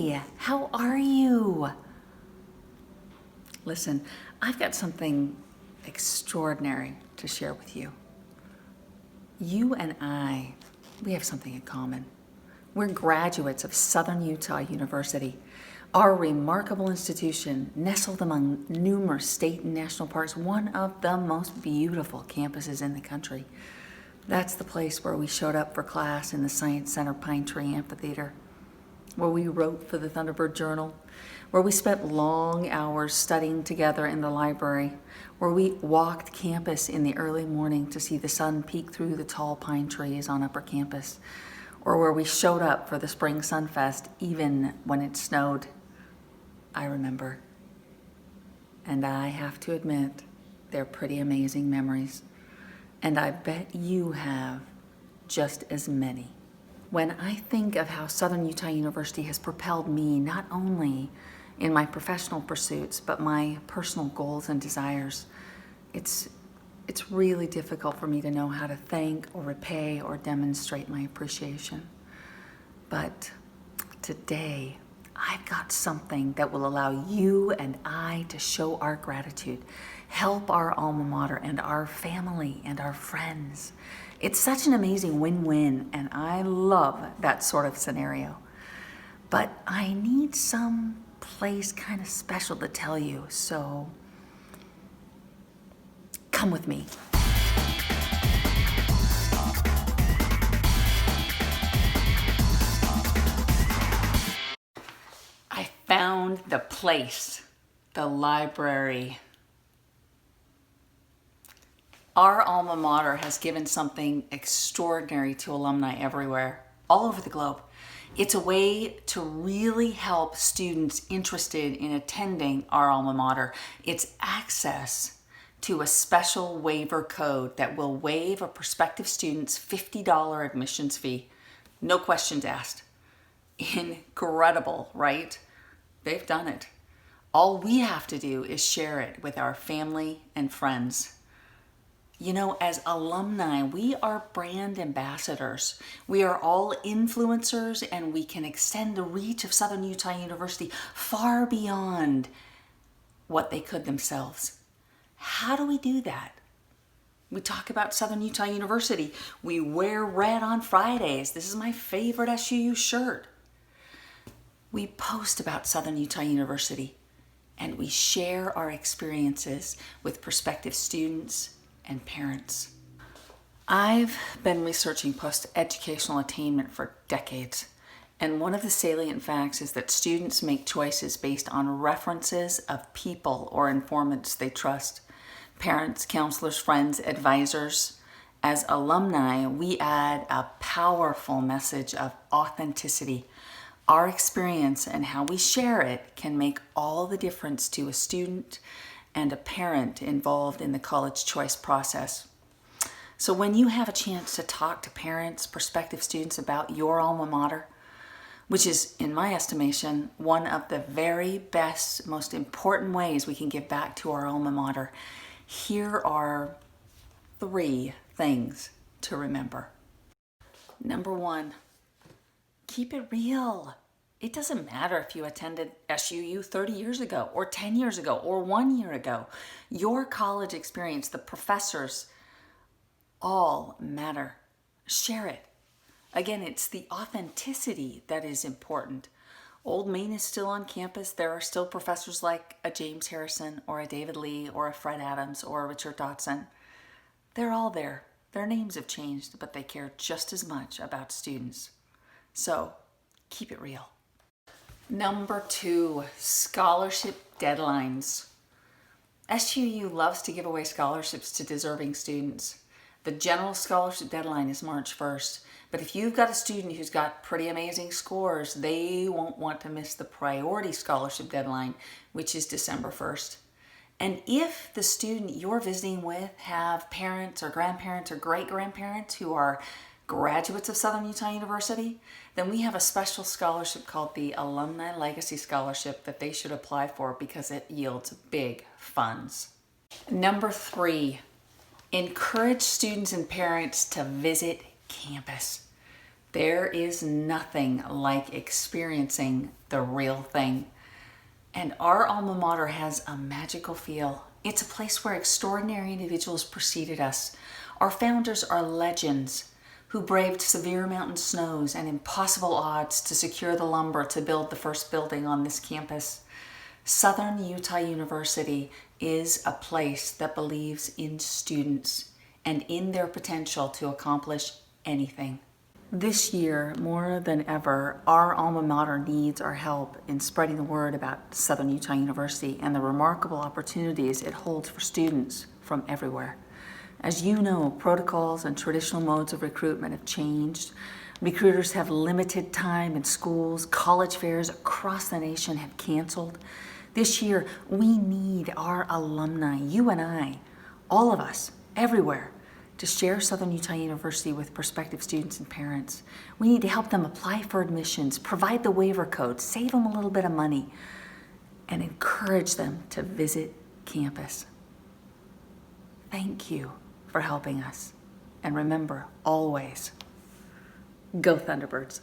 Hi, how are you? Listen, I've got something extraordinary to share with you. You and I, we have something in common. We're graduates of Southern Utah University. Our remarkable institution, nestled among numerous state and national parks, one of the most beautiful campuses in the country. That's the place where we showed up for class in the Science Center Pine Tree Amphitheater, where we wrote for the Thunderbird Journal, where we spent long hours studying together in the library, where we walked campus in the early morning to see the sun peek through the tall pine trees on upper campus, or where we showed up for the Spring Sun Fest even when it snowed. I remember. And I have to admit, they're pretty amazing memories. And I bet you have just as many. When I think of how Southern Utah University has propelled me not only in my professional pursuits, but my personal goals and desires, it's really difficult for me to know how to thank or repay or demonstrate my appreciation. But today, I've got something that will allow you and I to show our gratitude, help our alma mater and our family and our friends. It's such an amazing win-win, and I love that sort of scenario. But I need some place kind of special to tell you, so come with me. I found the place, the library. Our alma mater has given something extraordinary to alumni everywhere, all over the globe. It's a way to really help students interested in attending our alma mater. It's access to a special waiver code that will waive a prospective student's $50 admissions fee. No questions asked. Incredible, right? They've done it. All we have to do is share it with our family and friends. You know, as alumni, we are brand ambassadors. We are all influencers, and we can extend the reach of Southern Utah University far beyond what they could themselves. How do we do that? We talk about Southern Utah University. We wear red on Fridays. This is my favorite SUU shirt. We post about Southern Utah University, and we share our experiences with prospective students and parents. I've been researching post-educational attainment for decades, and one of the salient facts is that students make choices based on references of people or informants they trust. Parents, counselors, friends, advisors. As alumni, we add a powerful message of authenticity. Our experience and how we share it can make all the difference to a student and a parent involved in the college choice process. So when you have a chance to talk to parents, prospective students about your alma mater, which is, in my estimation, one of the very best, most important ways we can give back to our alma mater, here are 3 things to remember. Number 1, keep it real. It doesn't matter if you attended SUU 30 years ago or 10 years ago or 1 year ago. Your college experience, the professors, all matter. Share it. Again, it's the authenticity that is important. Old Main is still on campus. There are still professors like a James Harrison or a David Lee or a Fred Adams or a Richard Dotson. They're all there. Their names have changed, but they care just as much about students. So keep it real. Number 2, scholarship deadlines. SUU loves to give away scholarships to deserving students. The general scholarship deadline is March 1st, but if you've got a student who's got pretty amazing scores, they won't want to miss the priority scholarship deadline, which is December 1st. And if the student you're visiting with have parents or grandparents or great-grandparents who are graduates of Southern Utah University, then we have a special scholarship called the Alumni Legacy Scholarship that they should apply for because it yields big funds. Number 3, encourage students and parents to visit campus. There is nothing like experiencing the real thing. And our alma mater has a magical feel. It's a place where extraordinary individuals preceded us. Our founders are legends who braved severe mountain snows and impossible odds to secure the lumber to build the first building on this campus. Southern Utah University is a place that believes in students and in their potential to accomplish anything. This year, more than ever, our alma mater needs our help in spreading the word about Southern Utah University and the remarkable opportunities it holds for students from everywhere. As you know, protocols and traditional modes of recruitment have changed. Recruiters have limited time in schools. College fairs across the nation have canceled. This year, we need our alumni, you and I, all of us, everywhere, to share Southern Utah University with prospective students and parents. We need to help them apply for admissions, provide the waiver code, save them a little bit of money, and encourage them to visit campus. Thank you for helping us. And remember, always, go Thunderbirds.